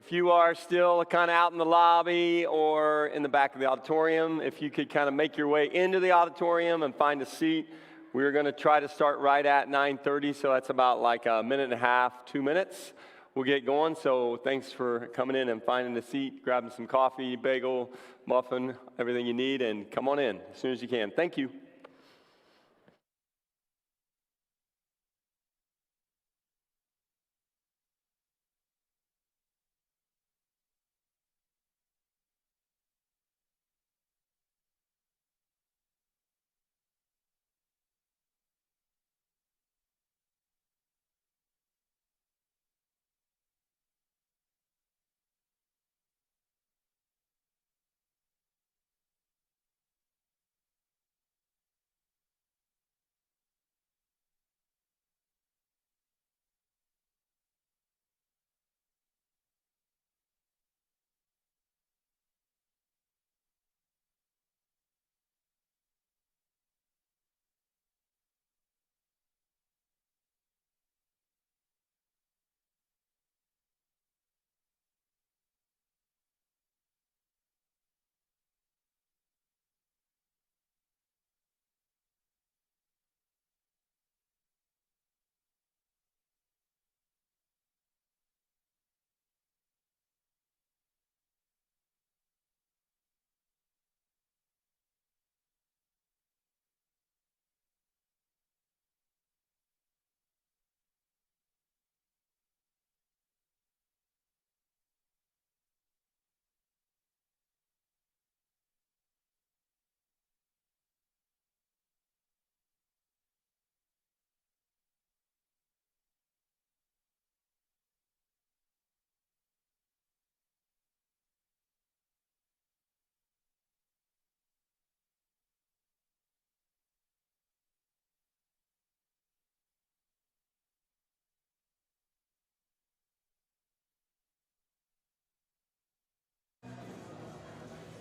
If you are still kind of out in the lobby or in the back of the auditorium, if you could kind of make your way into the auditorium and find a seat. We're going to try to start right at 9:30, so that's about like a minute and a half, 2 minutes. We'll get going, so thanks for coming in and finding a seat, grabbing some coffee, bagel, muffin, everything you need, and come on in as soon as you can. Thank you.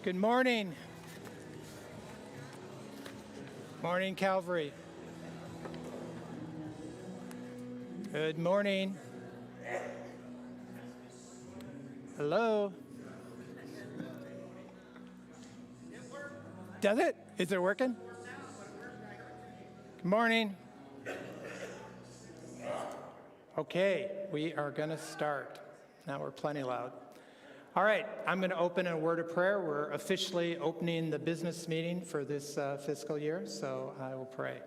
Good morning. Morning, Calvary. Good morning. Hello. Does it? Is it working? Good morning. Okay, we are going to start. Now we're plenty loud. All right, I'm going to open a word of prayer. We're officially opening the business meeting for this fiscal year, so I will pray.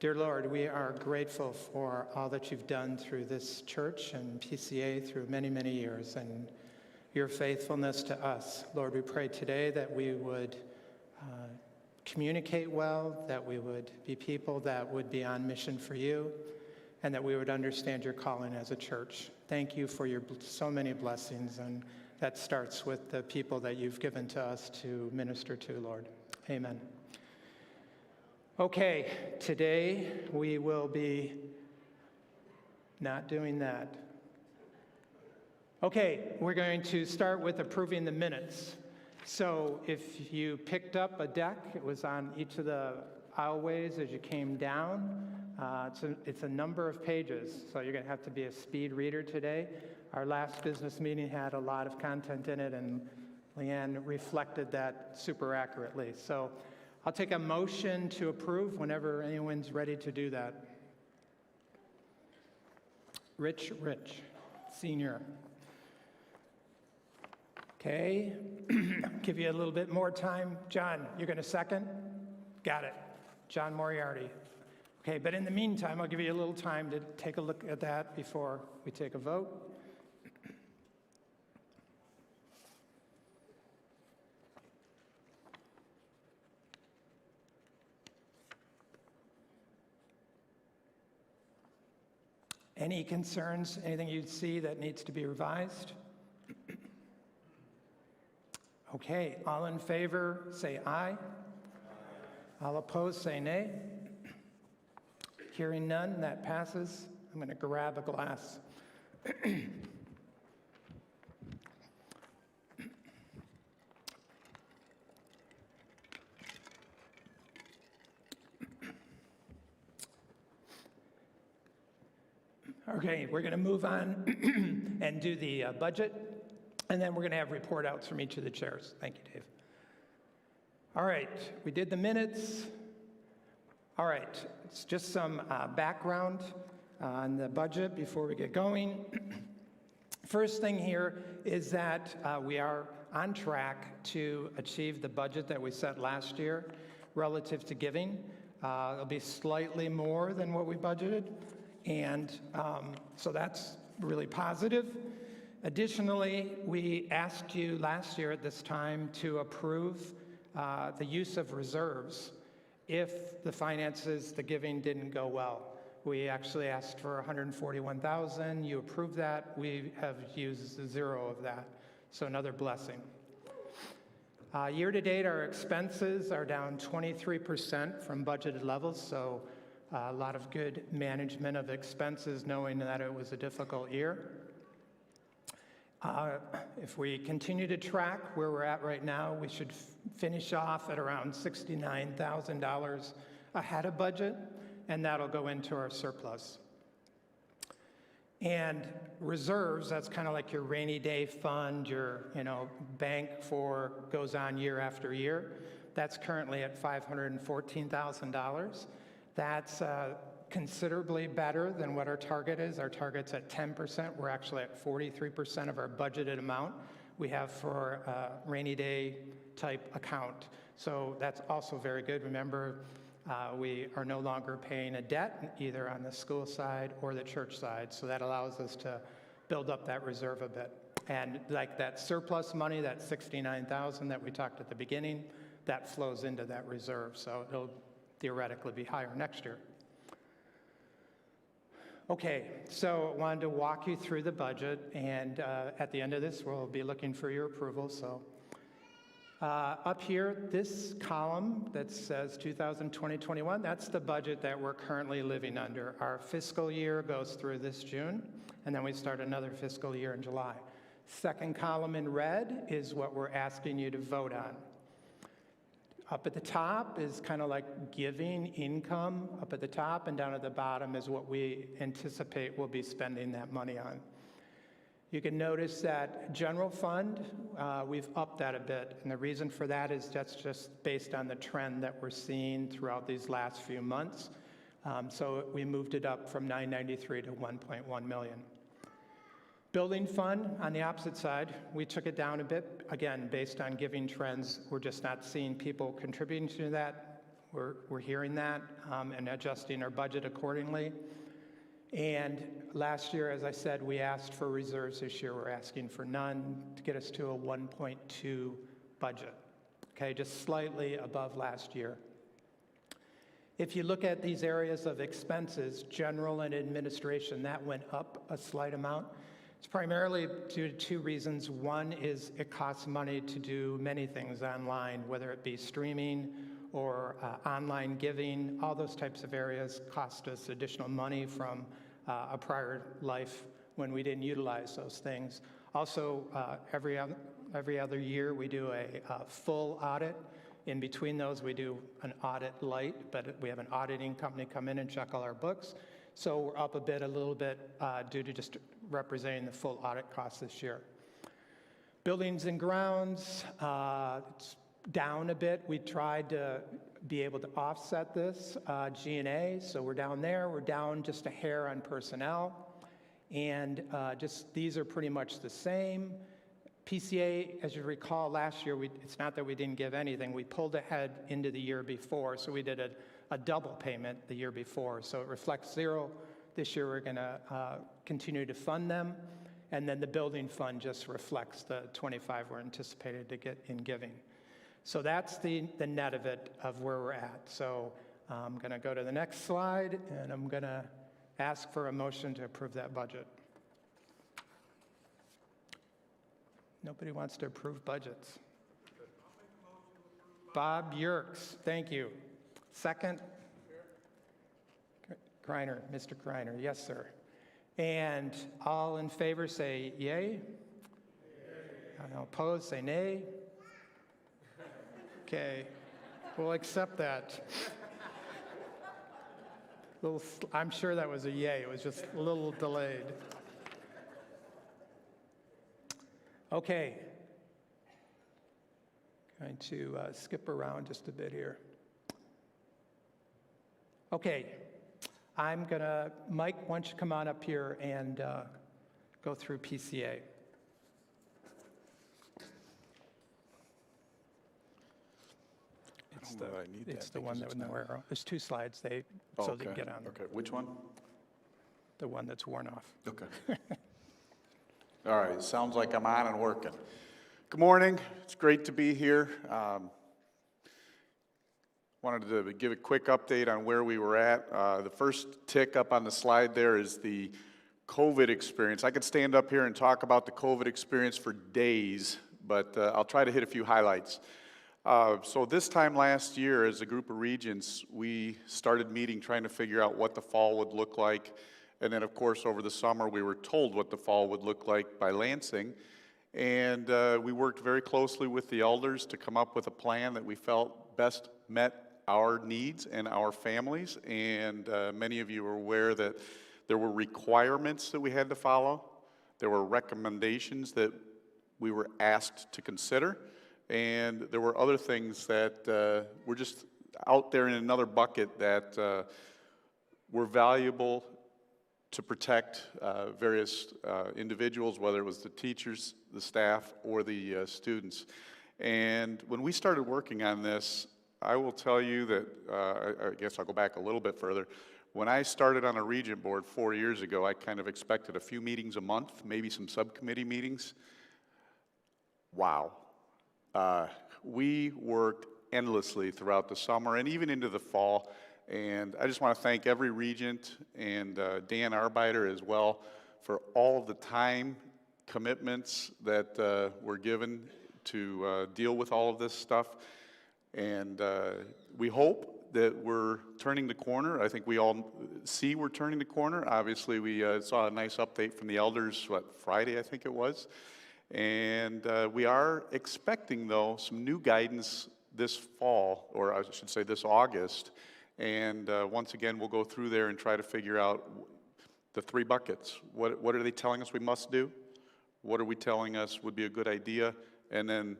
Dear Lord, we are grateful for all that you've done through this church and PCA through many, many years, and your faithfulness to us. Lord, we pray today that we would communicate well, that we would be people that would be on mission for you, and that we would understand your calling as a church. Thank you for your so many blessings, and that starts with the people that you've given to us to minister to, Lord. Amen. Okay, today we will be not doing that. Okay, we're going to start with approving the minutes. So if you picked up a deck, it was on each of the aisleways as you came down. It's a number of pages, so you're going to have to be a speed reader today. Our last business meeting had a lot of content in it, and Leanne reflected that super accurately. So I'll take a motion to approve whenever anyone's ready to do that. Rich, Senior. Okay, give you a little bit more time. John, you're going to second? Got it. John Moriarty. Okay, but in the meantime, I'll give you a little time to take a look at that before we take a vote. Any concerns, anything you'd see that needs to be revised? Okay, all in favor, say aye. All opposed, say nay. Hearing none, that passes. I'm going to grab a glass. Okay, we're going to move on and do the budget. And then we're going to have report outs from each of the chairs. Thank you, Dave. All right, we did the minutes. All right, it's just some background on the budget before we get going. First thing here is that we are on track to achieve the budget that we set last year relative to giving. It'll be slightly more than what we budgeted, and so that's really positive. Additionally, we asked you last year at this time to approve the use of reserves if the finances, the giving didn't go well. We actually asked for $141,000. You approved that. We have used 0 of that, so another blessing. Year to date, our expenses are down 23% from budgeted levels, so a lot of good management of expenses, knowing that it was a difficult year. If we continue to track where we're at right now, we should finish off at around $69,000 ahead of budget, and that'll go into our surplus. And reserves, that's kind of like your rainy day fund, your bank for goes on year after year. That's currently at $514,000. That's considerably better than what our target is. Our target's at 10%. We're actually at 43% of our budgeted amount we have for a rainy day type account. So that's also very good. Remember, we are no longer paying a debt either on the school side or the church side. So that allows us to build up that reserve a bit. And like that surplus money, that $69,000 that we talked at the beginning, that flows into that reserve. So it'll theoretically be higher next year. Okay, so I wanted to walk you through the budget, and at the end of this, we'll be looking for your approval. So up here, this column that says 2020-21, that's the budget that we're currently living under. Our fiscal year goes through this June, and then we start another fiscal year in July. Second column in red is what we're asking you to vote on. Up at the top is kind of like giving income up at the top, and down at the bottom is what we anticipate we'll be spending that money on. You can notice that general fund, we've upped that a bit, and the reason for that is that's just based on the trend that we're seeing throughout these last few months. So we moved it up from $993 to $1.1 million. Building fund, on the opposite side, we took it down a bit, again, based on giving trends. We're just not seeing people contributing to that. We're hearing that and adjusting our budget accordingly. And last year, as I said, we asked for reserves. This year, we're asking for none to get us to a 1.2 budget, okay, just slightly above last year. If you look at these areas of expenses, general and administration, that went up a slight amount. It's primarily due to 2 reasons. One is it costs money to do many things online, whether it be streaming or online giving. All those types of areas cost us additional money from a prior life when we didn't utilize those things. Also, every other year we do a full audit. In between those, we do an audit light, but we have an auditing company come in and check all our books. So we're up a little bit due to just representing the full audit costs this year. Buildings and grounds, it's down a bit. We tried to be able to offset this G&A, so we're down there. We're down just a hair on personnel, and just these are pretty much the same. PCA, as you recall, last year, it's not that we didn't give anything. We pulled ahead into the year before, so we did a double payment the year before. So it reflects 0. This year, we're going to continue to fund them. And then the building fund just reflects the 25 we're anticipated to get in giving. So that's the net of it, of where we're at. So I'm going to go to the next slide, and I'm going to ask for a motion to approve that budget. Nobody wants to approve budgets. Bob Yerkes, thank you. Second? Greiner, Mr. Greiner, yes, sir. And all in favor say yay. All opposed say nay. Okay, we'll accept that. I'm sure that was a yay. It was just a little delayed. Okay. Going to skip around just a bit here. Okay. Mike, why don't you come on up here and go through PCA. It's the one that with no arrow. There's 2 slides, so they can get on. Okay, which one? The one that's worn off. Okay. All right, sounds like I'm on and working. Good morning, it's great to be here. Wanted to give a quick update on where we were at. The first tick up on the slide there is the COVID experience. I could stand up here and talk about the COVID experience for days, but I'll try to hit a few highlights. So this time last year, as a group of regents, we started meeting trying to figure out what the fall would look like. And then, of course, over the summer, we were told what the fall would look like by Lansing. And we worked very closely with the elders to come up with a plan that we felt best met our needs and our families. And many of you are aware that there were requirements that we had to follow. There were recommendations that we were asked to consider. And there were other things that were just out there in another bucket that were valuable to protect various individuals, whether it was the teachers, the staff, or the students. And when we started working on this, I will tell you that, I guess I'll go back a little bit further. When I started on a regent board 4 years ago, I kind of expected a few meetings a month, maybe some subcommittee meetings. Wow. We worked endlessly throughout the summer and even into the fall. And I just want to thank every regent and Dan Arbeiter as well for all of the time commitments that were given to deal with all of this stuff. And we hope that we're turning the corner. I think we all see we're turning the corner. Obviously, we saw a nice update from the elders, Friday, I think it was. And we are expecting, though, some new guidance this fall, or I should say this August. And once again, we'll go through there and try to figure out the 3 buckets. What are they telling us we must do? What are we telling us would be a good idea? And then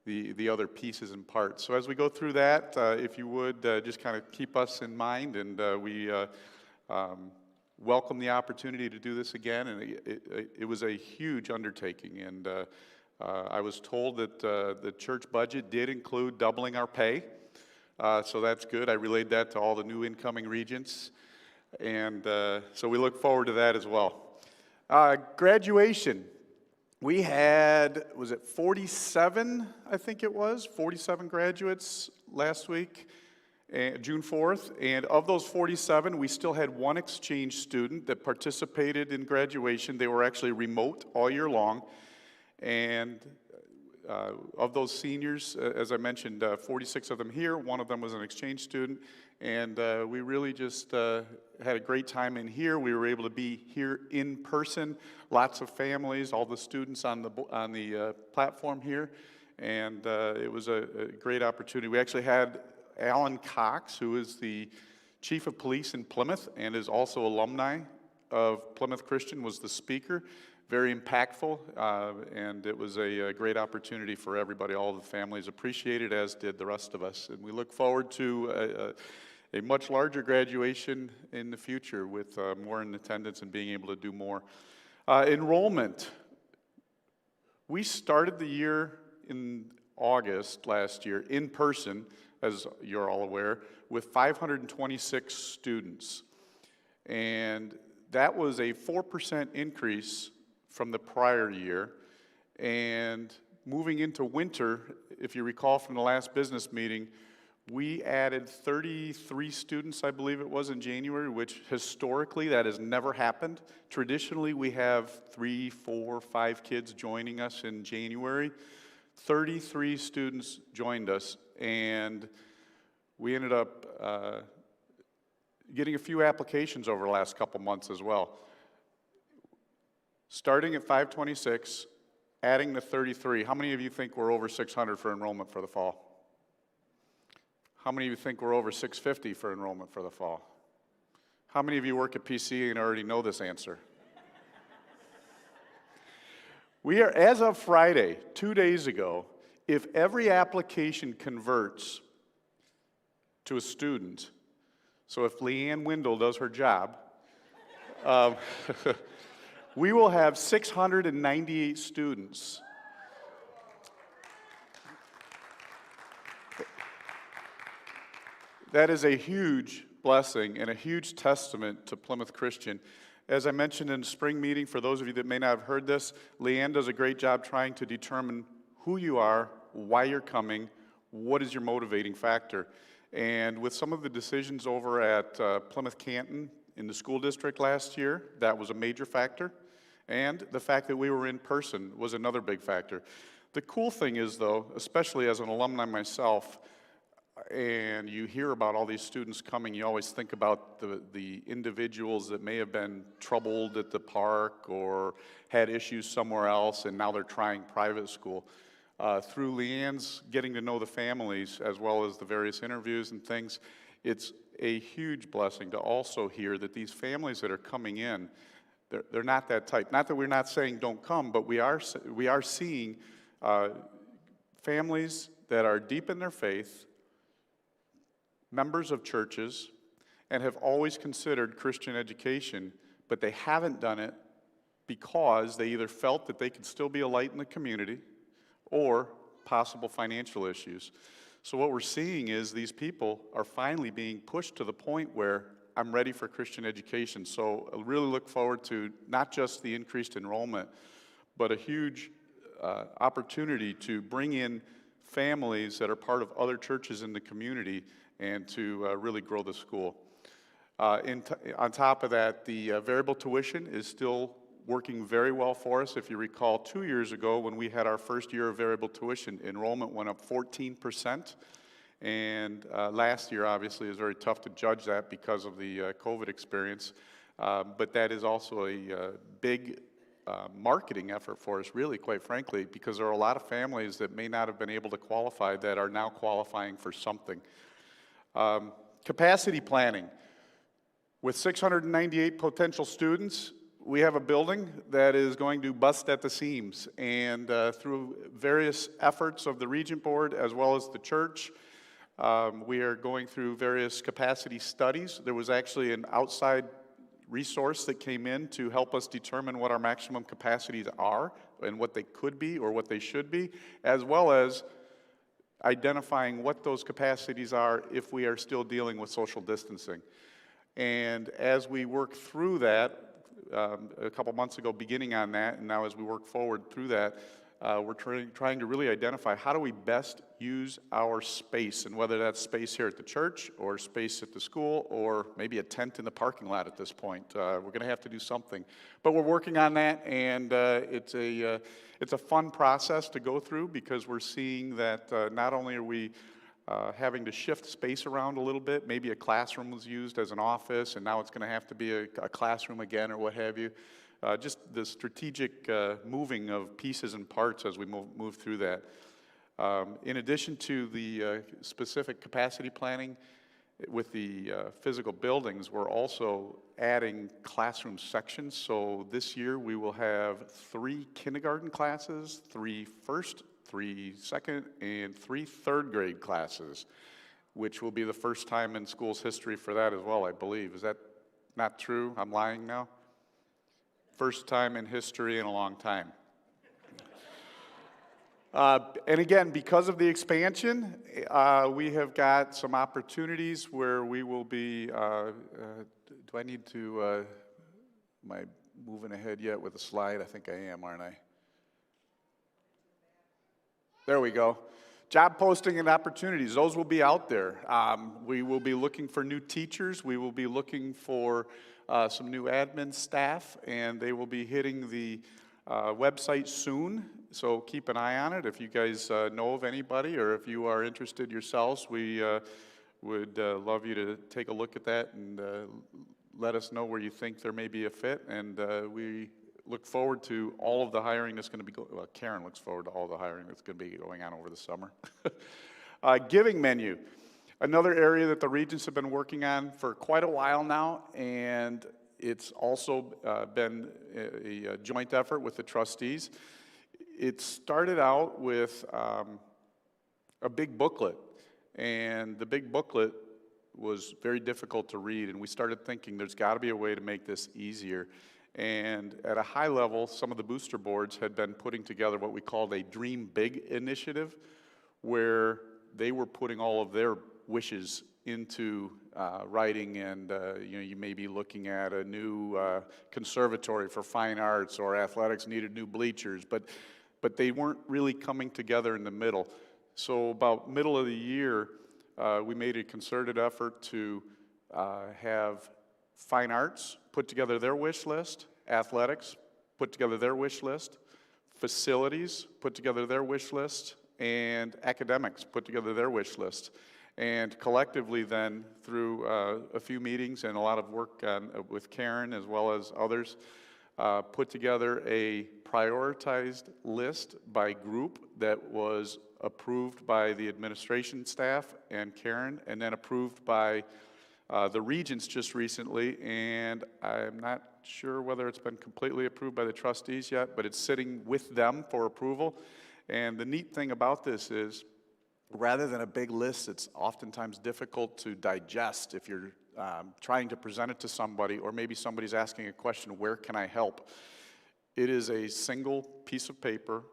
the other pieces and parts. So as we go through that, if you would just kind of keep us in mind, and we welcome the opportunity to do this again. And it was a huge undertaking, and I was told that the church budget did include doubling our pay, so that's good. I relayed that to all the new incoming regents, and so we look forward to that as well. Graduation. We had, was it 47, I think it was, 47 graduates last week, June 4th, and of those 47, we still had 1 exchange student that participated in graduation. They were actually remote all year long, and of those seniors, as I mentioned, 46 of them here, 1 of them was an exchange student, and we really just had a great time in here. We were able to be here in person, lots of families, all the students on the platform here, and it was a great opportunity. We actually had Alan Cox, who is the chief of police in Plymouth and is also alumni of Plymouth Christian, was the speaker. Very impactful, and it was a great opportunity for everybody. All the families appreciated, as did the rest of us. And we look forward to a much larger graduation in the future with more in attendance and being able to do more. Enrollment. We started the year in August last year in person, as you're all aware, with 526 students. And that was a 4% increase from the prior year. And moving into winter, if you recall from the last business meeting, we added 33 students, I believe it was, in January, which historically that has never happened. Traditionally, we have 3, 4, 5 kids joining us in January. 33 students joined us, and we ended up getting a few applications over the last couple months as well. Starting at 526, adding the 33, how many of you think we're over 600 for enrollment for the fall? How many of you think we're over 650 for enrollment for the fall? How many of you work at PCA and already know this answer? We are, as of Friday, 2 days ago, if every application converts to a student, so if Leanne Wendell does her job, we will have 698 students. That is a huge blessing and a huge testament to Plymouth Christian. As I mentioned in the spring meeting, for those of you that may not have heard this, Leanne does a great job trying to determine who you are, why you're coming, what is your motivating factor. And with some of the decisions over at Plymouth Canton in the school district last year, that was a major factor. And the fact that we were in person was another big factor. The cool thing is, though, especially as an alumni myself, and you hear about all these students coming, you always think about the individuals that may have been troubled at the park or had issues somewhere else, and now they're trying private school. Through Leanne's getting to know the families, as well as the various interviews and things, it's a huge blessing to also hear that these families that are coming in, they're not that type. Not that we're not saying don't come, but we are seeing families that are deep in their faith, members of churches, and have always considered Christian education, but they haven't done it because they either felt that they could still be a light in the community or possible financial issues. So what we're seeing is these people are finally being pushed to the point where I'm ready for Christian education. So I really look forward to not just the increased enrollment, but a huge opportunity to bring in families that are part of other churches in the community and to really grow the school. On top of that, the variable tuition is still working very well for us. If you recall, 2 years ago when we had our first year of variable tuition, enrollment went up 14%. And last year, obviously, is very tough to judge that because of the COVID experience. But that is also a big marketing effort for us, really, quite frankly, because there are a lot of families that may not have been able to qualify that are now qualifying for something. Capacity planning. With 698 potential students, we have a building that is going to bust at the seams. And through various efforts of the Regent Board as well as the church, we are going through various capacity studies. There was actually an outside resource that came in to help us determine what our maximum capacities are and what they could be or what they should be, as well as identifying what those capacities are if we are still dealing with social distancing. And as we work through that, a couple months ago beginning on that, and now as we work forward through that, we're trying to really identify how do we best use our space, and whether that's space here at the church or space at the school or maybe a tent in the parking lot at this point. We're going to have to do something. But we're working on that, and it's a fun process to go through because we're seeing that not only are we having to shift space around a little bit, maybe a classroom was used as an office and now it's going to have to be a classroom again or what have you. Just the strategic moving of pieces and parts as we move through that. In addition to the specific capacity planning with the physical buildings, we're also adding classroom sections. So this year we will have 3 kindergarten classes, 3 first, 3 second, and 3 third grade classes, which will be the first time in school's history for that as well, I believe. Is that not true? I'm lying now? First time in history in a long time. And again, because of the expansion, we have got some opportunities where we will be, do I need to, am I moving ahead yet with the slide? I think I am, aren't I? There we go. Job posting and opportunities, those will be out there. We will be looking for new teachers. We will be looking for some new admin staff, and they will be hitting the website soon. So keep an eye on it. If you guys know of anybody or if you are interested yourselves, we would love you to take a look at that and let us know where you think there may be a fit. And we look forward to all of the hiring that's going to be well, Karen looks forward to all the hiring that's going to be going on over the summer. Giving menu. Another area that the Regents have been working on for quite a while now, and it's also been a joint effort with the trustees, it started out with a big booklet, and the big booklet was very difficult to read, and we started thinking there's got to be a way to make this easier. And at a high level, some of the booster boards had been putting together what we called a Dream Big initiative, where they were putting all of their wishes into writing, and you may be looking at a new conservatory for fine arts, or athletics needed new bleachers, but they weren't really coming together in the middle. So about middle of the year, we made a concerted effort to have fine arts put together their wish list, athletics put together their wish list, facilities put together their wish list, and academics put together their wish list. And collectively then, through a few meetings and a lot of work with Karen as well as others, put together a prioritized list by group that was approved by the administration staff and Karen, and then approved by the regents just recently, and I'm not sure whether it's been completely approved by the trustees yet, but it's sitting with them for approval. And the neat thing about this is, rather than a big list, it's oftentimes difficult to digest if you're trying to present it to somebody, or maybe somebody's asking a question, where can I help? It is a single piece of paper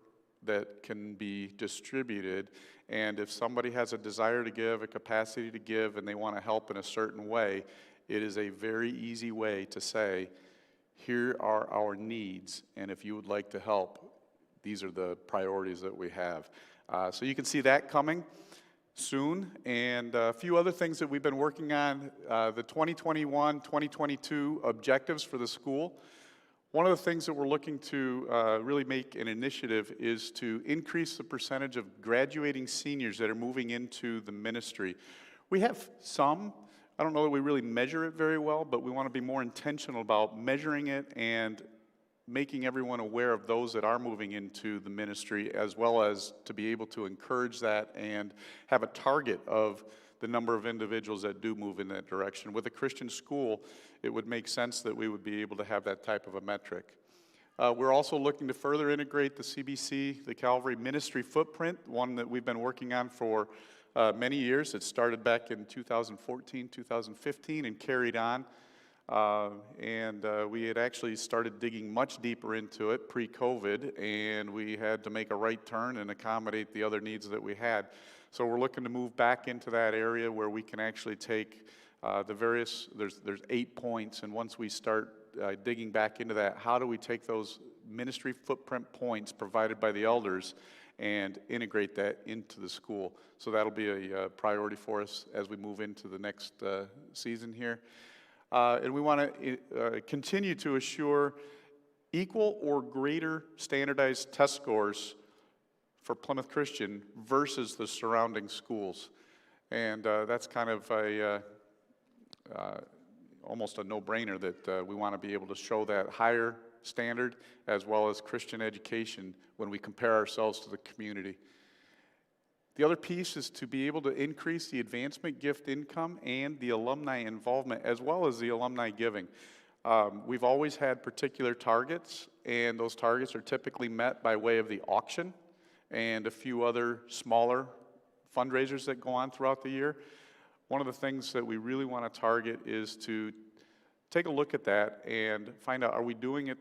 that can be distributed, and if somebody has a desire to give, a capacity to give, and they want to help in a certain way, it is a very easy way to say, here are our needs, and if you would like to help, these are the priorities that we have. So you can see that coming soon, and a few other things that we've been working on, the 2021-2022 objectives for the school. One of the things that we're looking to really make an initiative is to increase the percentage of graduating seniors that are moving into the ministry. We have some, I don't know that we really measure it very well, but we want to be more intentional about measuring it and making everyone aware of those that are moving into the ministry, as well as to be able to encourage that and have a target of the number of individuals that do move in that direction. With a Christian school, it would make sense that we would be able to have that type of a metric. We're also looking to further integrate the CBC, the Calvary ministry footprint, one that we've been working on for many years. It started back in 2014, 2015, and carried on. We had actually started digging much deeper into it pre-COVID, and we had to make a right turn and accommodate the other needs that we had. So we're looking to move back into that area where we can actually take the various, there's 8 points, and once we start digging back into that, how do we take those ministry footprint points provided by the elders and integrate that into the school? So that'll be a priority for us as we move into the next season here. And we want to continue to assure equal or greater standardized test scores for Plymouth Christian versus the surrounding schools. And that's kind of almost a no-brainer that we want to be able to show that higher standard as well as Christian education when we compare ourselves to the community. The other piece is to be able to increase the advancement gift income and the alumni involvement, as well as the alumni giving. We've always had particular targets, and those targets are typically met by way of the auction and a few other smaller fundraisers that go on throughout the year. One of the things that we really want to target is to take a look at that and find out, are we doing it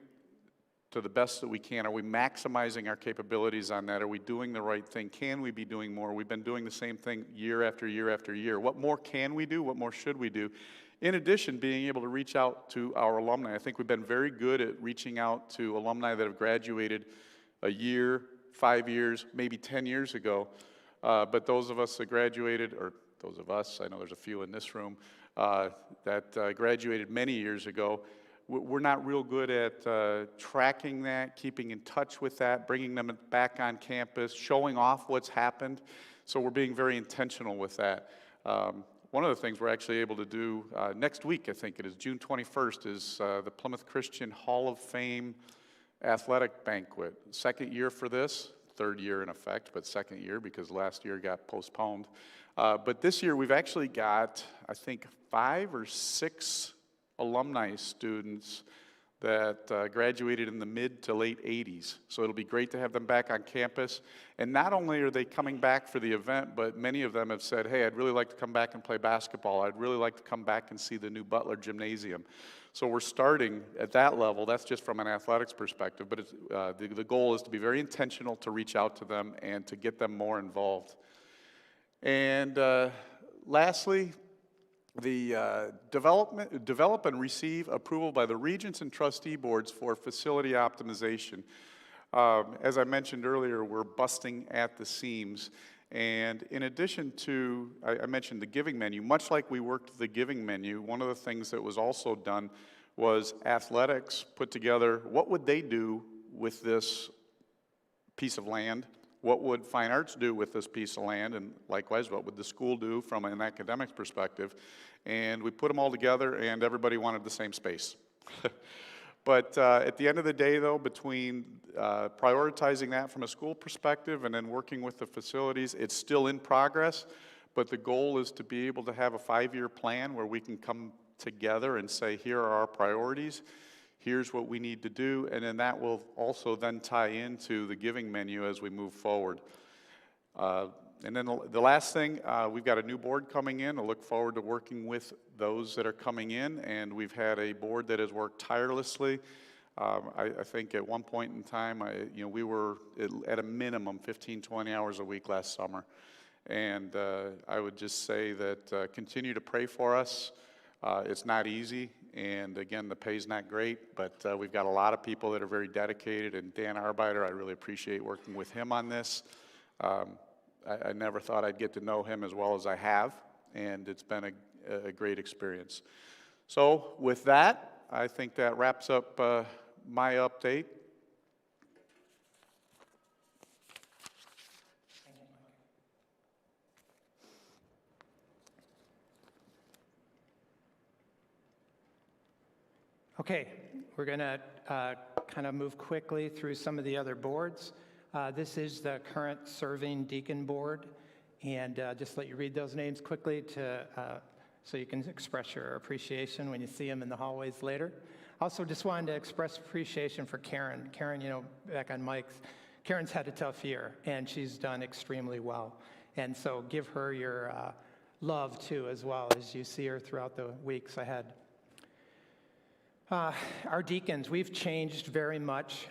to the best that we can? Are we maximizing our capabilities on that? Are we doing the right thing? Can we be doing more? We've been doing the same thing year after year after year. What more can we do? What more should we do? In addition, being able to reach out to our alumni. I think we've been very good at reaching out to alumni that have graduated a year, 5 years, maybe 10 years ago. But those of us that graduated, or those of us, I know there's a few in this room, that graduated many years ago, we're not real good at tracking that, keeping in touch with that, bringing them back on campus, showing off what's happened. So we're being very intentional with that. One of the things we're actually able to do next week, I think it is June 21st, is the Plymouth Christian Hall of Fame athletic banquet. Second year for this, third year in effect, but second year because last year got postponed. But this year we've actually got, I think, 5 or 6 alumni students that graduated in the mid to late 80s. So it'll be great to have them back on campus. And not only are they coming back for the event, but many of them have said, hey, I'd really like to come back and play basketball. I'd really like to come back and see the new Butler Gymnasium. So we're starting at that level. That's just from an athletics perspective. But it's, the goal is to be very intentional to reach out to them and to get them more involved. And lastly, the develop and receive approval by the regents and trustee boards for facility optimization. As I mentioned earlier, we're busting at the seams. And in addition to, I mentioned the giving menu, much like we worked the giving menu, one of the things that was also done was athletics put together, what would they do with this piece of land? What would fine arts do with this piece of land? And likewise, what would the school do from an academic perspective? And we put them all together, and everybody wanted the same space. But at the end of the day, though, between prioritizing that from a school perspective and then working with the facilities, it's still in progress. But the goal is to be able to have a 5-year plan where we can come together and say, here are our priorities. Here's what we need to do, and then that will also then tie into the giving menu as we move forward. And then the last thing, we've got a new board coming in. I look forward to working with those that are coming in, and we've had a board that has worked tirelessly. I think at one point in time, we were at a minimum 15, 20 hours a week last summer. And I would just say that continue to pray for us. It's not easy, and again, the pay's not great, but we've got a lot of people that are very dedicated, and Dan Arbeiter, I really appreciate working with him on this. I never thought I'd get to know him as well as I have, and it's been a great experience. So with that, I think that wraps up my update. Okay, we're going to kind of move quickly through some of the other boards. This is the current serving Deacon Board, and just let you read those names quickly so you can express your appreciation when you see them in the hallways later. Also, just wanted to express appreciation for Karen. Karen, back on Mike's, Karen's had a tough year, and she's done extremely well. And so give her your love, too, as well as you see her throughout the weeks ahead. Our deacons, we've changed very much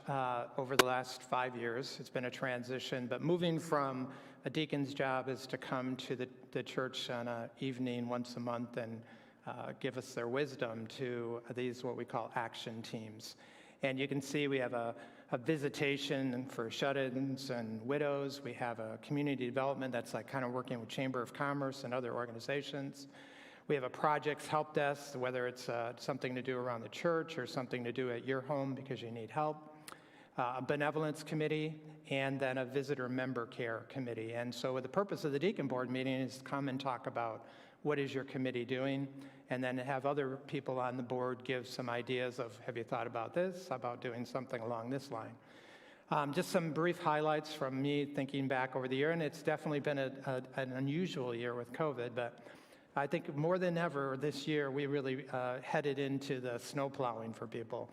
over the last 5 years. It's been a transition, but moving from a deacon's job is to come to the church on an evening once a month and give us their wisdom to these what we call action teams. And you can see we have a visitation for shut-ins and widows. We have a community development that's like kind of working with Chamber of Commerce and other organizations. We have a projects help desk, whether it's something to do around the church or something to do at your home because you need help. A benevolence committee, and then a visitor member care committee. And so the purpose of the Deacon Board meeting is to come and talk about what is your committee doing, and then have other people on the board give some ideas of, have you thought about this? How about doing something along this line? Just some brief highlights from me thinking back over the year, and it's definitely been an unusual year with COVID, but I think more than ever this year, we really headed into the snow plowing for people.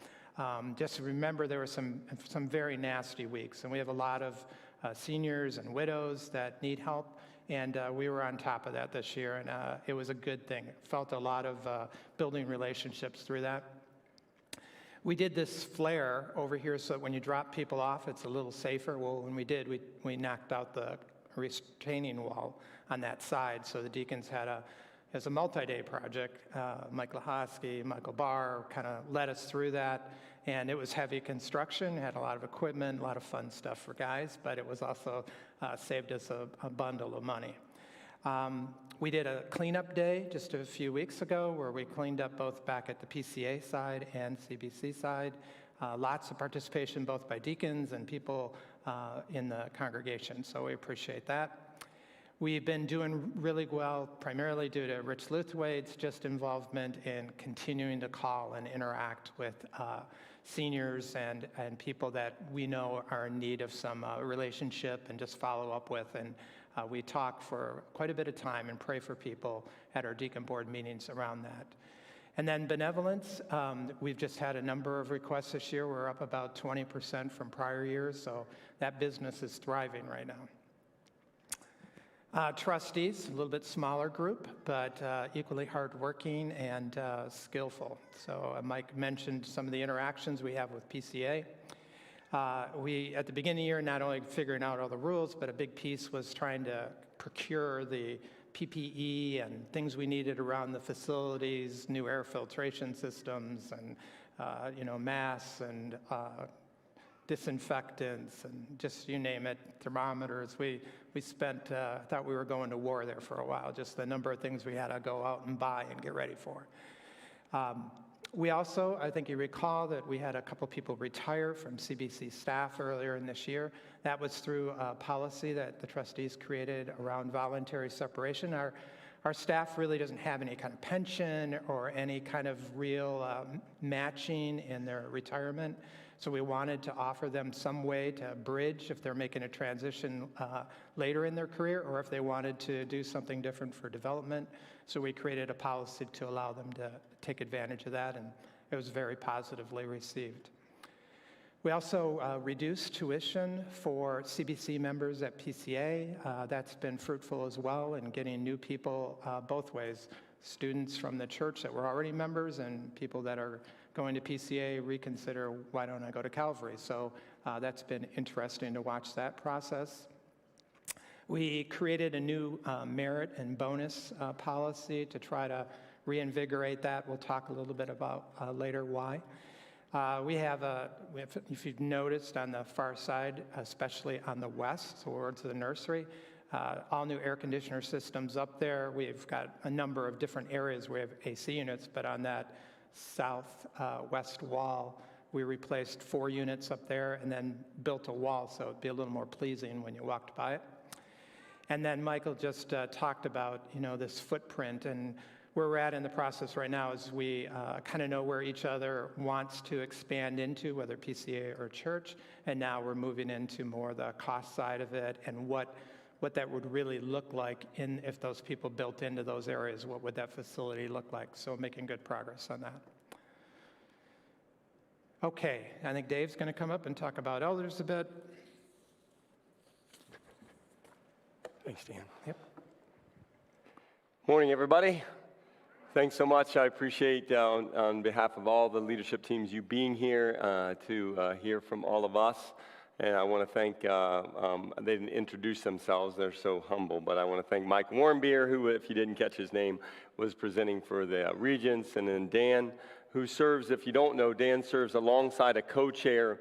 Just remember there were some very nasty weeks, and we have a lot of seniors and widows that need help, and we were on top of that this year, and it was a good thing. Felt a lot of building relationships through that. We did this flare over here so that when you drop people off, it's a little safer. Well, when we did, we knocked out the retaining wall on that side, so the deacons had as a multi-day project. Mike Lahosky, Michael Barr kind of led us through that, and it was heavy construction, had a lot of equipment, a lot of fun stuff for guys, but it was also saved us a bundle of money. We did a cleanup day just a few weeks ago where we cleaned up both back at the PCA side and CBC side. Lots of participation both by deacons and people in the congregation, so we appreciate that. We've been doing really well, primarily due to Rich Luthwaite's just involvement in continuing to call and interact with seniors and people that we know are in need of some relationship and just follow up with. And we talk for quite a bit of time and pray for people at our Deacon Board meetings around that. And then benevolence, we've just had a number of requests this year. We're up about 20% from prior years, so that business is thriving right now. Trustees, a little bit smaller group, but equally hardworking and skillful. So Mike mentioned some of the interactions we have with PCA. We, at the beginning of the year, not only figuring out all the rules, but a big piece was trying to procure the PPE and things we needed around the facilities, new air filtration systems, and masks and disinfectants, and just you name it, thermometers. We spent, thought we were going to war there for a while, just the number of things we had to go out and buy and get ready for. We also, I think you recall that we had a couple people retire from CBC staff earlier in this year. That was through a policy that the trustees created around voluntary separation. Our staff really doesn't have any kind of pension or any kind of real matching in their retirement. So we wanted to offer them some way to bridge if they're making a transition later in their career, or if they wanted to do something different for development. So we created a policy to allow them to take advantage of that, and it was very positively received. We also reduced tuition for CBC members at PCA. That's been fruitful as well in getting new people both ways. Students from the church that were already members and people that are going to PCA reconsider, why don't I go to Calvary? So that's been interesting to watch that process. We created a new merit and bonus policy to try to reinvigorate that. We'll talk a little bit about later why. We have, if you've noticed on the far side, especially on the west towards the nursery, all new air conditioner systems up there. We've got a number of different areas where we have AC units, but on that southwest wall, we replaced 4 units up there and then built a wall so it'd be a little more pleasing when you walked by it. And then Michael just talked about, this footprint, and where we're at in the process right now is we kind of know where each other wants to expand into, whether PCA or church, and now we're moving into more the cost side of it and what that would really look like if those people built into those areas, what would that facility look like? So making good progress on that. Okay, I think Dave's going to come up and talk about elders a bit. Thanks, Dan. Yep. Morning, everybody. Thanks so much. I appreciate, on behalf of all the leadership teams, you being here to hear from all of us. And I want to thank, they didn't introduce themselves, they're so humble, but I want to thank Mike Warmbier, who, if you didn't catch his name, was presenting for the Regents, and then Dan, who serves, if you don't know, Dan serves alongside a co-chair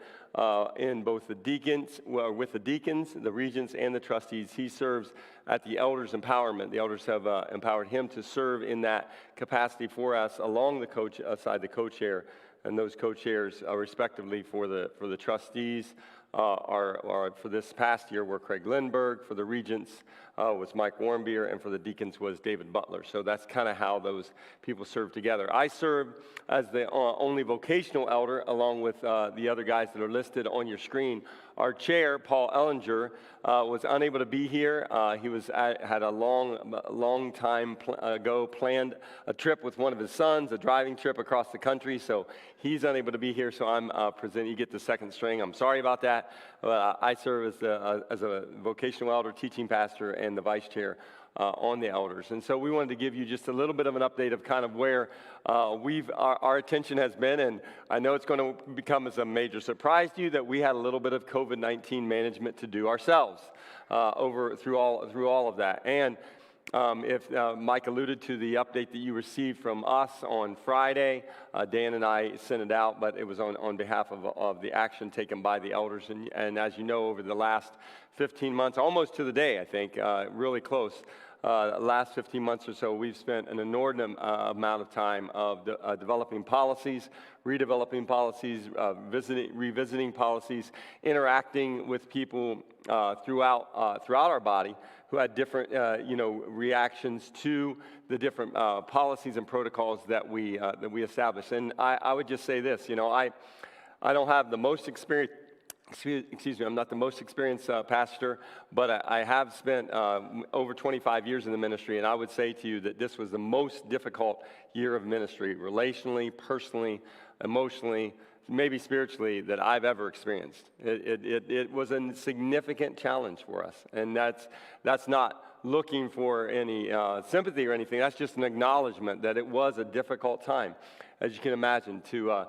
in both the deacons, with the deacons, the Regents, and the trustees. He serves at the Elders Empowerment. The elders have empowered him to serve in that capacity for us along the side the co-chair, and those co-chairs respectively for the trustees. For this past year were Craig Lindbergh, for the Regents was Mike Warmbier, and for the deacons was David Butler. So that's kind of how those people serve together. I serve as the only vocational elder, along with the other guys that are listed on your screen. Our chair, Paul Ellinger, was unable to be here. He had a long time ago planned a trip with one of his sons, a driving trip across the country, so he's unable to be here, so I'm presenting. You get the second string. I'm sorry about that. I serve as a vocational elder, teaching pastor, and the vice chair on the elders. And so we wanted to give you just a little bit of an update of kind of where our attention has been, and I know it's going to become as a major surprise to you that we had a little bit of COVID-19 management to do ourselves through all of that. And if Mike alluded to the update that you received from us on Friday, Dan and I sent it out, but it was on behalf of the action taken by the elders. And as you know, over the last 15 months, almost to the day, I think, really close, last 15 months or so, we've spent an inordinate amount of time of developing policies, redeveloping policies, revisiting policies, interacting with people throughout our body who had different, reactions to the different policies and protocols that we established. And I would just say this, I don't have the most experience excuse me, I'm not the most experienced pastor, but I have spent over 25 years in the ministry, and I would say to you that this was the most difficult year of ministry, relationally, personally, emotionally, maybe spiritually, that I've ever experienced. It was a significant challenge for us, and that's not looking for any sympathy or anything. That's just an acknowledgement that it was a difficult time, as you can imagine, to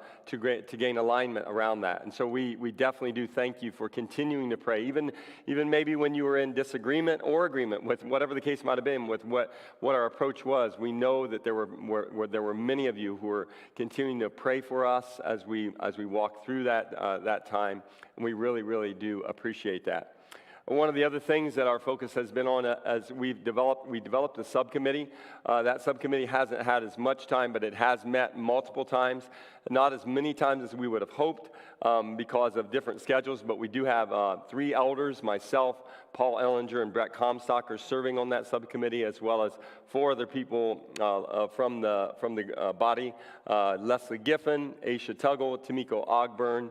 gain alignment around that. And so we definitely do thank you for continuing to pray, even maybe when you were in disagreement or agreement with whatever the case might have been with what our approach was. We know that there were many of you who were continuing to pray for us as we walk through that time, and we really, really do appreciate that. One of the other things that our focus has been on as we developed a subcommittee. That subcommittee hasn't had as much time, but it has met multiple times. Not as many times as we would have hoped because of different schedules, but we do have 3 elders, myself, Paul Ellinger, and Brett Comstock are serving on that subcommittee, as well as 4 other people from the body, Leslie Giffen, Aisha Tuggle, Tamiko Ogburn,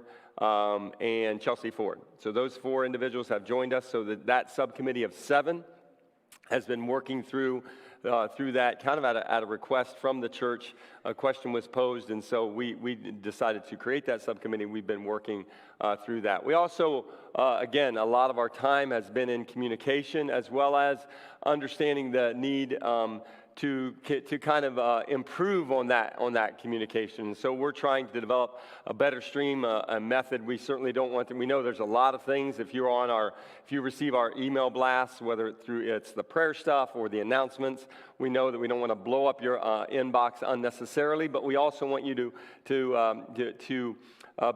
and Chelsea Ford. So those 4 individuals have joined us, so that subcommittee of 7 has been working through that kind of at a request from the church. A question was posed, and so we decided to create that subcommittee. We've been working through that. We also, again, a lot of our time has been in communication, as well as understanding the need to kind of improve on that communication. So we're trying to develop a better stream, a method. We certainly don't want to. We know there's a lot of things. If you receive our email blasts, whether it's the prayer stuff or the announcements, we know that we don't want to blow up your inbox unnecessarily. But we also want you to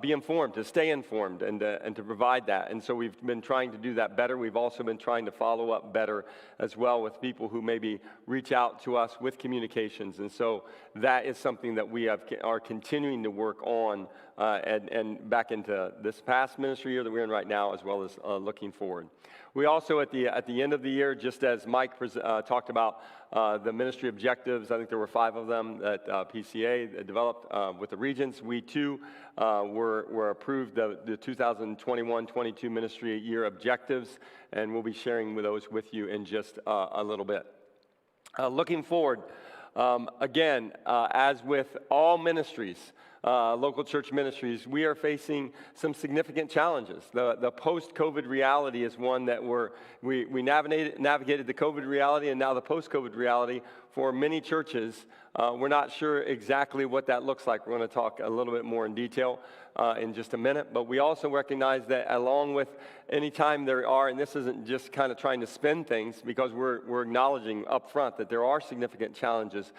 be informed, to stay informed, and to provide that. And so we've been trying to do that better. We've also been trying to follow up better as well with people who maybe reach out to us with communications. And so that is something that we are continuing to work on and back into this past ministry year that we're in right now, as well as looking forward. We also, at the end of the year, just as Mike talked about the ministry objectives, I think there were 5 of them that PCA developed with the regents. We too were approved the 2021-22 ministry year objectives, and we'll be sharing those with you in just a little bit. Looking forward, again, as with all ministries, local church ministries, we are facing some significant challenges. The post-COVID reality is one that we navigated the COVID reality, and now the post-COVID reality for many churches. We're not sure exactly what that looks like. We're going to talk a little bit more in detail in just a minute, but we also recognize that along with any time there are, and this isn't just kind of trying to spin things, because we're acknowledging up front that there are significant challenges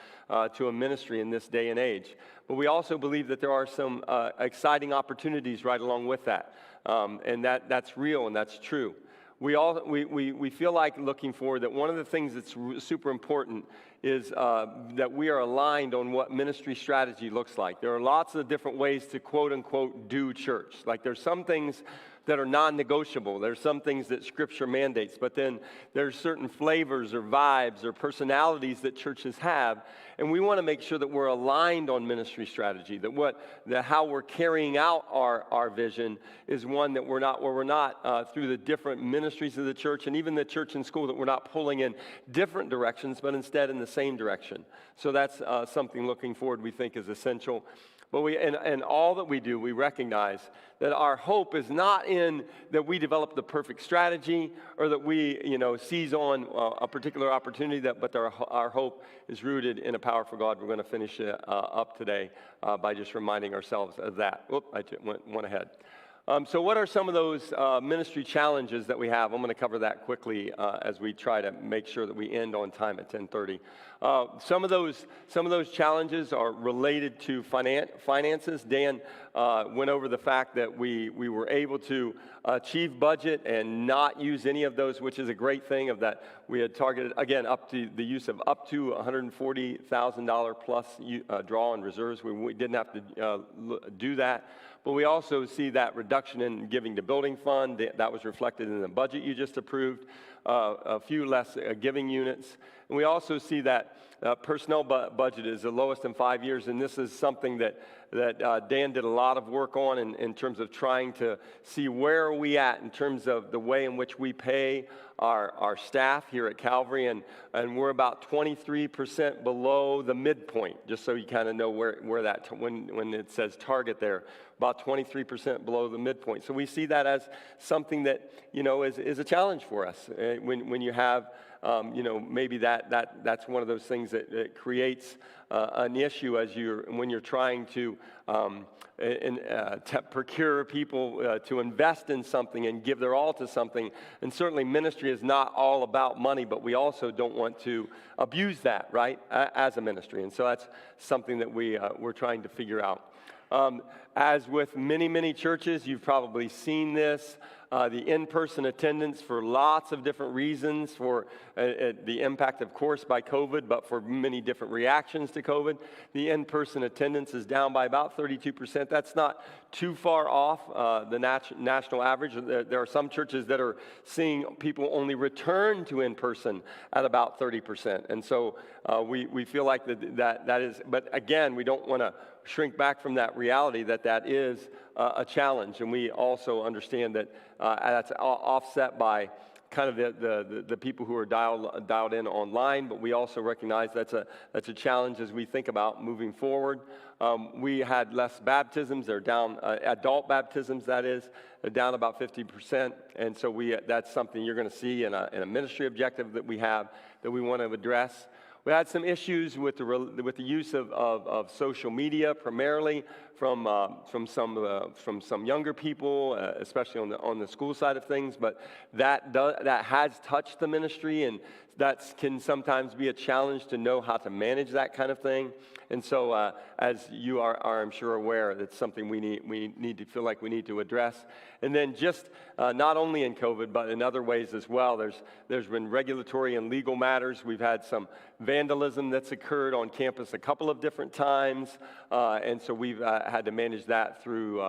to a ministry in this day and age. But we also believe that there are some exciting opportunities right along with that, and that's real and that's true. We feel like, looking forward, that one of the things that's super important is that we are aligned on what ministry strategy looks like. There are lots of different ways to quote-unquote do church. Like, there's some things that are non-negotiable. There's some things that Scripture mandates, but then there's certain flavors or vibes or personalities that churches have, and we want to make sure that we're aligned on ministry strategy, that how we're carrying out our vision is one that we're not through the different ministries of the church and even the church and school, that we're not pulling in different directions, but instead in the same direction. So that's something looking forward we think is essential. But and all that we do, we recognize that our hope is not in that we develop the perfect strategy or that we, seize on a particular opportunity, but our hope is rooted in a powerful God. We're going to finish up today by just reminding ourselves of that. Whoop, I went ahead. So what are some of those ministry challenges that we have? I'm going to cover that quickly as we try to make sure that we end on time at 10:30. Some of those challenges are related to finances. Dan went over the fact that we were able to achieve budget and not use any of those, which is a great thing. Of that, we had targeted, again, up to the use of up to $140,000 plus draw in reserves. We didn't have to do that. But we also see that reduction in giving to building fund. That was reflected in the budget you just approved. A few less giving units. And we also see that personnel budget is the lowest in 5 years, and this is something that Dan did a lot of work on in terms of trying to see where are we at in terms of the way in which we pay our staff here at Calvary, and we're about 23% below the midpoint, just so you kind of know where that, when it says target there, about 23% below the midpoint. So we see that as something that, is a challenge for us when you have, maybe that's one of those things that creates an issue when you're trying to procure people to invest in something and give their all to something. And certainly ministry is not all about money, but we also don't want to abuse that, right, as a ministry. And so that's something that we're trying to figure out. As with many, many churches, you've probably seen this, the in-person attendance for lots of different reasons, for the impact, of course, by COVID, but for many different reactions to COVID. The in-person attendance is down by about 32%. That's not too far off the national average. There are some churches that are seeing people only return to in-person at about 30%. And so we feel like that is, but again, we don't want to shrink back from that reality that is a challenge. And we also understand that that's offset by kind of the people who are dialed in online, but we also recognize that's a challenge as we think about moving forward. We had less baptisms. They're down, adult baptisms, that is, they're down about 50%. And so that's something you're going to see in a ministry objective that we have that we want to address. We had some issues with the use of social media, primarily from some younger people, especially on the school side of things. But that has touched the ministry, and that can sometimes be a challenge to know how to manage that kind of thing. And so, as you are I'm sure aware, that's something we need to feel like we need to address. And then just not only in COVID, but in other ways as well. There's been regulatory and legal matters. We've had some vandalism that's occurred on campus a couple of different times, and so we've had to manage that through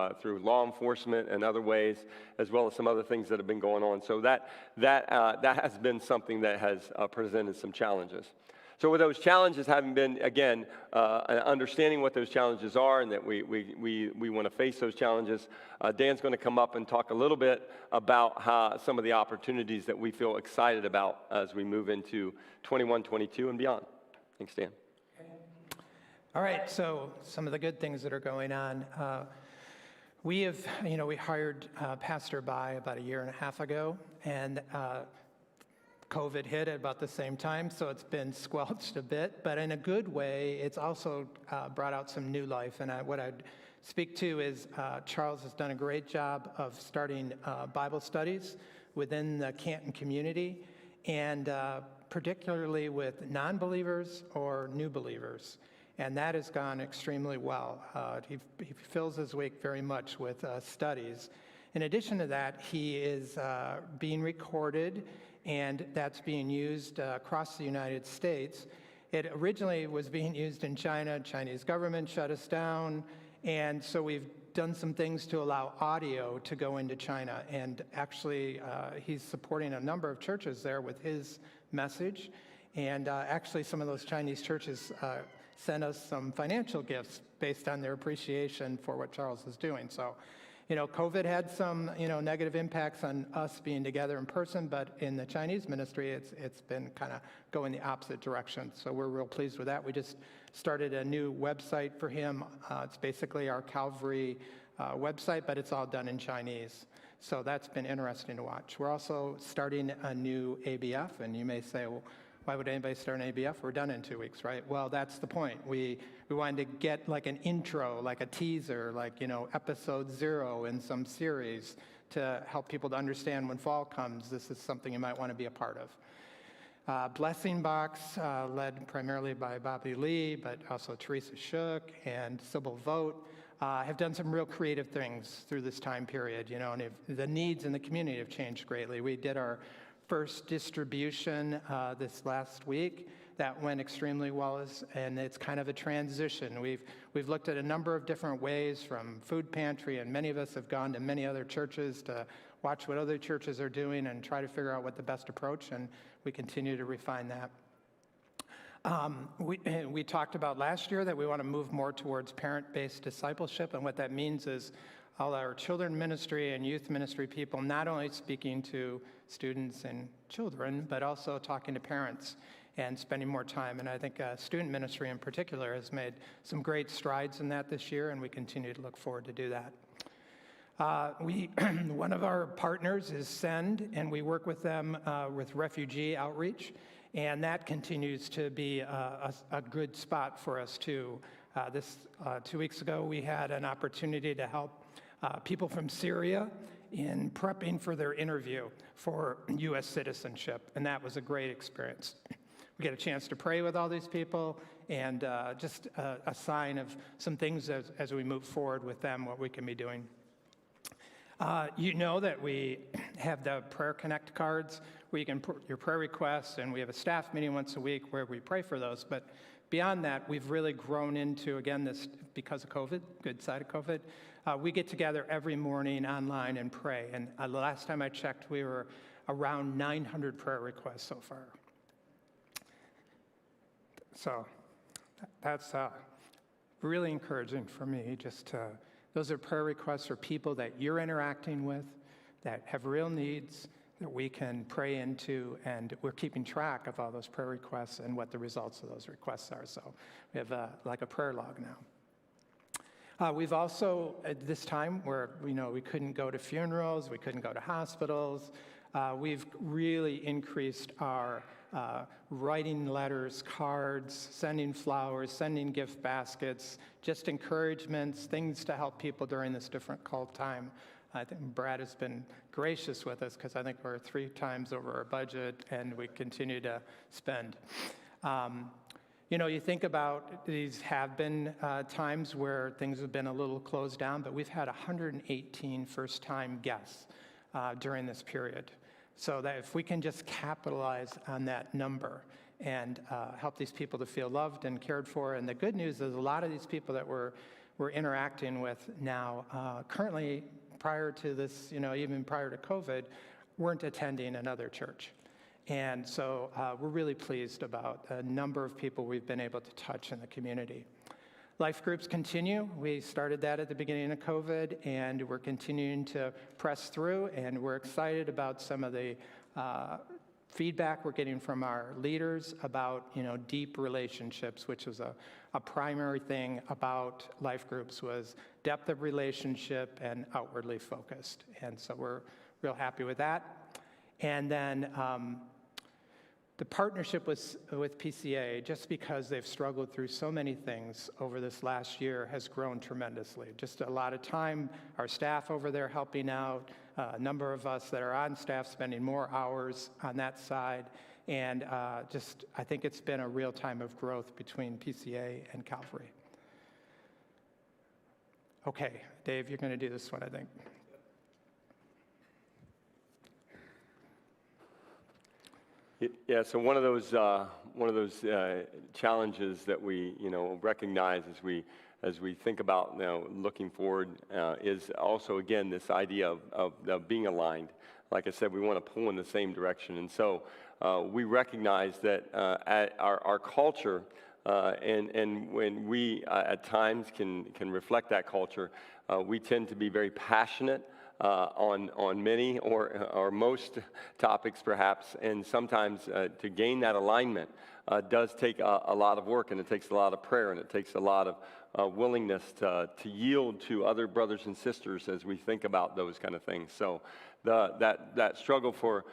law enforcement and other ways, as well as some other things that have been going on. So that has been something that has presented some challenges. So with those challenges having been, again, understanding what those challenges are and that we want to face those challenges, Dan's going to come up and talk a little bit about how some of the opportunities that we feel excited about as we move into 21, 22, and beyond. Thanks, Dan. All right, so some of the good things that are going on. We hired Pastor Bai about 1.5 years ago, and COVID hit at about the same time, so it's been squelched a bit, but in a good way. It's also brought out some new life, and what I'd speak to is Charles has done a great job of starting Bible studies within the Canton community, and particularly with non-believers or new believers, and that has gone extremely well. He fills his week very much with studies. In addition to that, he is being recorded, and that's being used across the United States. It originally was being used in China. Chinese government shut us down, and so we've done some things to allow audio to go into China, and actually he's supporting a number of churches there with his message, and actually some of those Chinese churches sent us some financial gifts based on their appreciation for what Charles is doing. So, COVID had some, negative impacts on us being together in person, but in the Chinese ministry, it's been kind of going the opposite direction. So we're real pleased with that. We just started a new website for him. It's basically our Calvary website, but it's all done in Chinese. So that's been interesting to watch. We're also starting a new ABF, and you may say, well, why would anybody start an ABF? We're done in 2 weeks, right? Well, that's the point. We wanted to get like an intro, like a teaser, like, episode 0 in some series to help people to understand when fall comes, this is something you might want to be a part of. Blessing Box, led primarily by Bobby Lee, but also Teresa Shook and Sybil Vogt, have done some real creative things through this time period, and the needs in the community have changed greatly. We did our first distribution this last week. That went extremely well, and it's kind of a transition. We've looked at a number of different ways from food pantry, and many of us have gone to many other churches to watch what other churches are doing and try to figure out what the best approach, and we continue to refine that. We talked about last year that we want to move more towards parent-based discipleship, and what that means is all our children ministry and youth ministry people not only speaking to students and children, but also talking to parents and spending more time. And I think student ministry in particular has made some great strides in that this year, and we continue to look forward to do that. One of our partners is Send, and we work with them with refugee outreach, and that continues to be a good spot for us too. 2 weeks ago, we had an opportunity to help people from Syria in prepping for their interview for U.S. citizenship, and that was a great experience. We get a chance to pray with all these people, and just a sign of some things as we move forward with them, what we can be doing. You know that we have the Prayer Connect cards where you can put your prayer requests, and we have a staff meeting once a week where we pray for those. But beyond that, we've really grown into, again, this because of COVID, good side of COVID, we get together every morning online and pray. And the last time I checked, we were around 900 prayer requests so far. So that's really encouraging for me. Those are prayer requests for people that you're interacting with, that have real needs, that we can pray into, and we're keeping track of all those prayer requests and what the results of those requests are. So we have like a prayer log now. We've also, at this time where we couldn't go to funerals, we couldn't go to hospitals, we've really increased our writing letters, cards, sending flowers, sending gift baskets, just encouragements, things to help people during this difficult time. I think Brad has been gracious with us because I think we're 3 times over our budget and we continue to spend. You think about these have been times where things have been a little closed down, but we've had 118 first-time guests during this period. So that if we can just capitalize on that number and help these people to feel loved and cared for. And the good news is a lot of these people that we're interacting with now, currently prior to this, even prior to COVID, weren't attending another church. And so we're really pleased about the number of people we've been able to touch in the community. Life groups continue. We started that at the beginning of COVID, and we're continuing to press through, and we're excited about some of the feedback we're getting from our leaders about, deep relationships, which was a primary thing about life groups was depth of relationship and outwardly focused. And so we're real happy with that. And then the partnership with PCA, just because they've struggled through so many things over this last year, has grown tremendously. Just a lot of time, our staff over there helping out, a number of us that are on staff spending more hours on that side, and I think it's been a real time of growth between PCA and Calvary. Okay, Dave, you're going to do this one, I think. Yeah, so one of those challenges that we recognize as we think about looking forward is also again this idea of being aligned. Like I said, we want to pull in the same direction, and so we recognize that our culture and when we at times can reflect that culture, we tend to be very passionate on many or most topics perhaps, and sometimes to gain that alignment does take a lot of work, and it takes a lot of prayer, and it takes a lot of willingness to yield to other brothers and sisters as we think about those kind of things. So that struggle for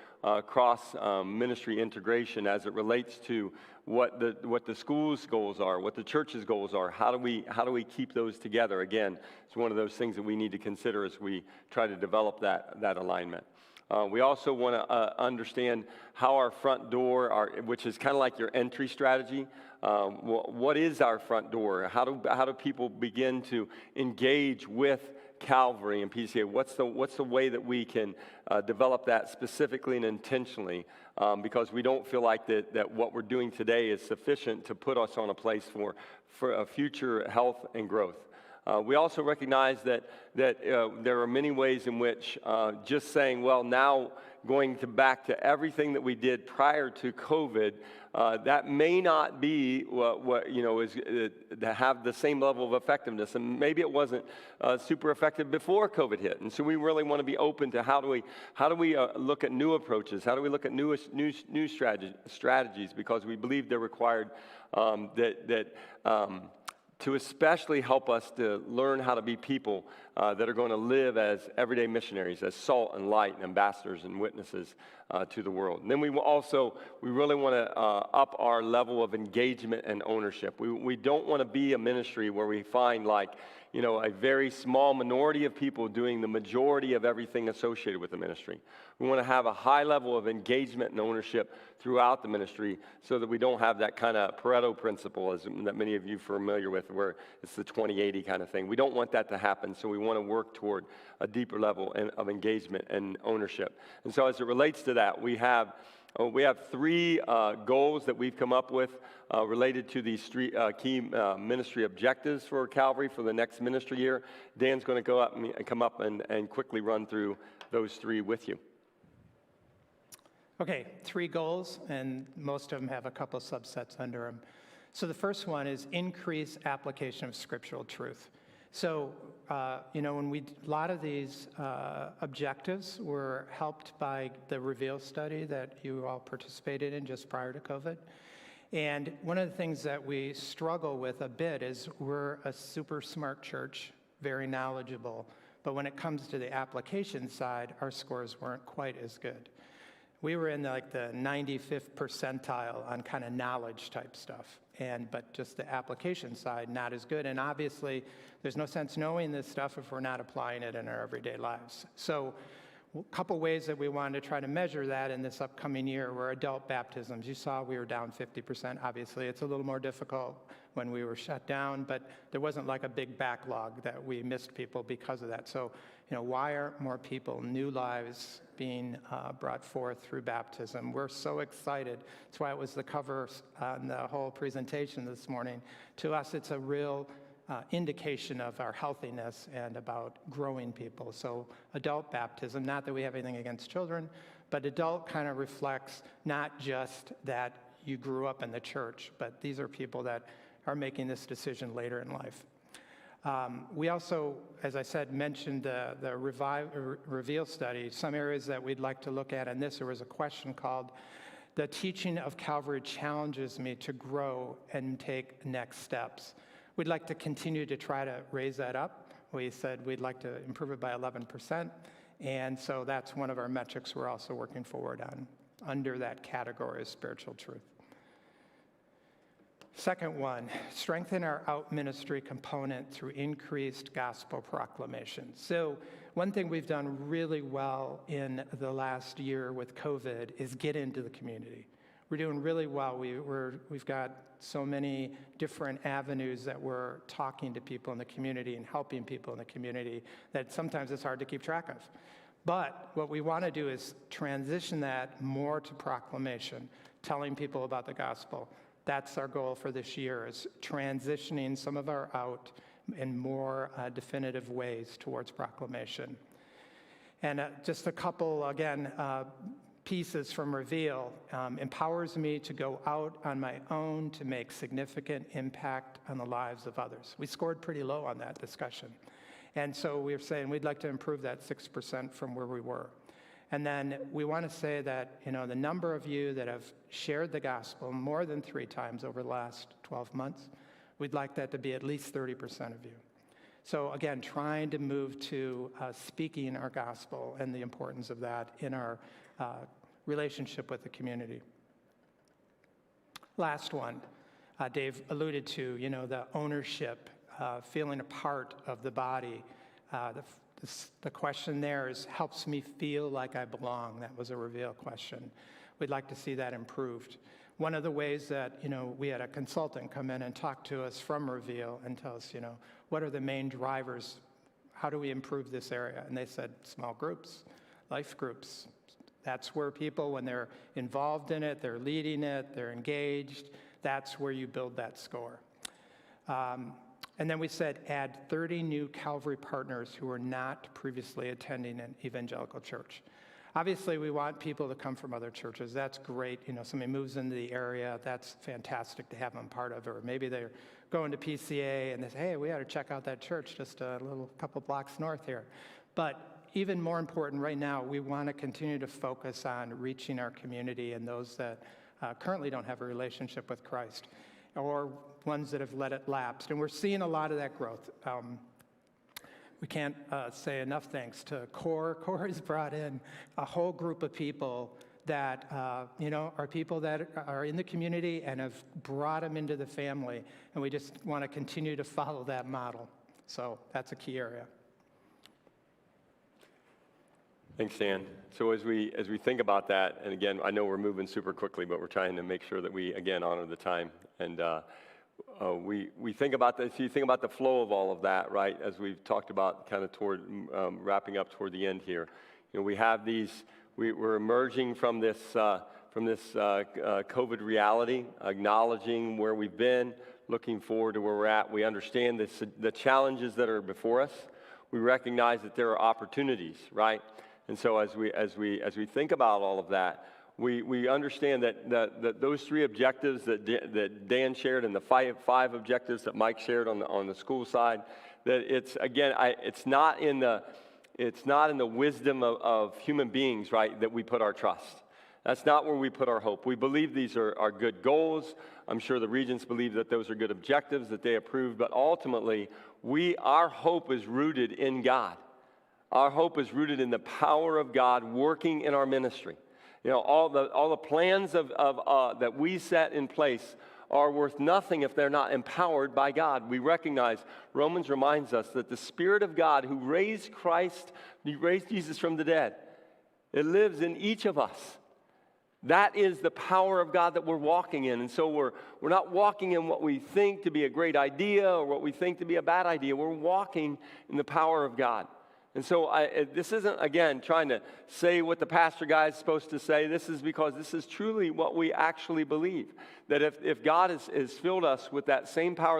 cross ministry integration as it relates to what the school's goals are, what the church's goals are, how do we keep those together? Again, it's one of those things that we need to consider as we try to develop that alignment. We also want to understand how our front door, which is kind of like your entry strategy. What is our front door? How do people begin to engage with Calvary and PCA? What's the way that we can develop that specifically and intentionally? Because we don't feel like that what we're doing today is sufficient to put us on a place for a future health and growth. We also recognize that there are many ways in which just saying, well, now going back to everything that we did prior to COVID, that may not be what is to have the same level of effectiveness, and maybe it wasn't super effective before COVID hit. And so we really want to be open to how do we look at new approaches, how do we look at new strategies, because we believe they're required to especially help us to learn how to be people that are going to live as everyday missionaries, as salt and light and ambassadors and witnesses to the world. And then we really want to up our level of engagement and ownership. We don't want to be a ministry where we find a very small minority of people doing the majority of everything associated with the ministry. We want to have a high level of engagement and ownership throughout the ministry so that we don't have that kind of Pareto principle that many of you are familiar with, where it's the 20-80 kind of thing. We don't want that to happen, so we want to work toward a deeper level of engagement and ownership. And so as it relates to that, we have 3 goals that we've come up with related to these 3 key ministry objectives for Calvary for the next ministry year. Dan's going to come up and quickly run through those 3 with you. Okay, 3 goals, and most of them have a couple subsets under them. So the first one is increase application of scriptural truth. So, a lot of these objectives were helped by the Reveal study that you all participated in just prior to COVID. And one of the things that we struggle with a bit is we're a super smart church, very knowledgeable, but when it comes to the application side, our scores weren't quite as good. We were in the 95th percentile on kind of knowledge type stuff, but just the application side, not as good. And obviously, there's no sense knowing this stuff if we're not applying it in our everyday lives. So a couple ways that we wanted to try to measure that in this upcoming year were adult baptisms. You saw we were down 50%. Obviously, it's a little more difficult when we were shut down, but there wasn't a big backlog that we missed people because of that. So, why aren't more people, new lives being brought forth through baptism? We're so excited. That's why it was the cover on the whole presentation this morning. To us, it's a real indication of our healthiness and about growing people. So adult baptism, not that we have anything against children, but adult kind of reflects not just that you grew up in the church, but these are people that are making this decision later in life. We also, as I said, mentioned the Reveal study, some areas that we'd like to look at in this. There was a question called, "The teaching of Calvary challenges me to grow and take next steps." We'd like to continue to try to raise that up. We said we'd like to improve it by 11%, and so that's one of our metrics we're also working forward on under that category of spiritual truth. Second one, strengthen our out ministry component through increased gospel proclamation. So one thing we've done really well in the last year with COVID is get into the community. We're doing really well. We've got so many different avenues that we're talking to people in the community and helping people in the community that sometimes it's hard to keep track of. But what we want to do is transition that more to proclamation, telling people about the gospel. That's our goal for this year, is transitioning some of our out in more definitive ways towards proclamation. And just a couple, again, pieces from Reveal. Empowers me to go out on my own to make significant impact on the lives of others. We scored pretty low on that discussion. And so we're saying we'd like to improve that 6% from where we were. And then we want to say that, the number of you that have shared the gospel more than 3 times over the last 12 months, we'd like that to be at least 30% of you. So again, trying to move to speaking our gospel and the importance of that in our relationship with the community. Last one, Dave alluded to, the ownership, feeling a part of the body. The question there is, helps me feel like I belong. That was a Reveal question. We'd like to see that improved. One of the ways that, we had a consultant come in and talk to us from Reveal and tell us, what are the main drivers? How do we improve this area? And they said, small groups, life groups. That's where people, when they're involved in it, they're leading it, they're engaged, that's where you build that score. And then we said add 30 new Calvary partners who were not previously attending an evangelical church. Obviously, we want people to come from other churches. That's great. You know, somebody moves into the area, that's fantastic to have them part of it. Or maybe they're going to PCA and they say, hey, we ought to check out that church just a couple blocks north here. But even more important right now, we want to continue to focus on reaching our community and those that currently don't have a relationship with Christ, or ones that have let it lapse. And we're seeing a lot of that growth. We can't say enough thanks to CORE. CORE has brought in a whole group of people that, are people that are in the community and have brought them into the family. And we just want to continue to follow that model. So that's a key area. Thanks, Dan. So as we think about that, and again, I know we're moving super quickly, but we're trying to make sure that we, again, honor the time. And we think about this, you think about the flow of all of that, right, as we've talked about kind of toward wrapping up toward the end here. You know, we have these, we're emerging from this COVID reality, acknowledging where we've been, looking forward to where we're at. We understand the challenges that are before us. We recognize that there are opportunities, right? And so as we think about all of that, we understand that those three objectives that Dan shared and the five objectives that Mike shared on the school side, that it's not in the wisdom of human beings, right, that we put our trust. That's not where we put our hope. We believe these are good goals. I'm sure the regents believe that those are good objectives that they approved, but ultimately, our hope is rooted in God. Our hope is rooted in the power of God working in our ministry. You know, all the plans that we set in place are worth nothing if they're not empowered by God. We recognize, Romans reminds us that the Spirit of God who raised Jesus from the dead, it lives in each of us. That is the power of God that we're walking in. And so we're not walking in what we think to be a great idea or what we think to be a bad idea. We're walking in the power of God. And so this isn't, again, trying to say what the pastor guy is supposed to say. This is because this is truly what we actually believe. That if God has filled us with that same power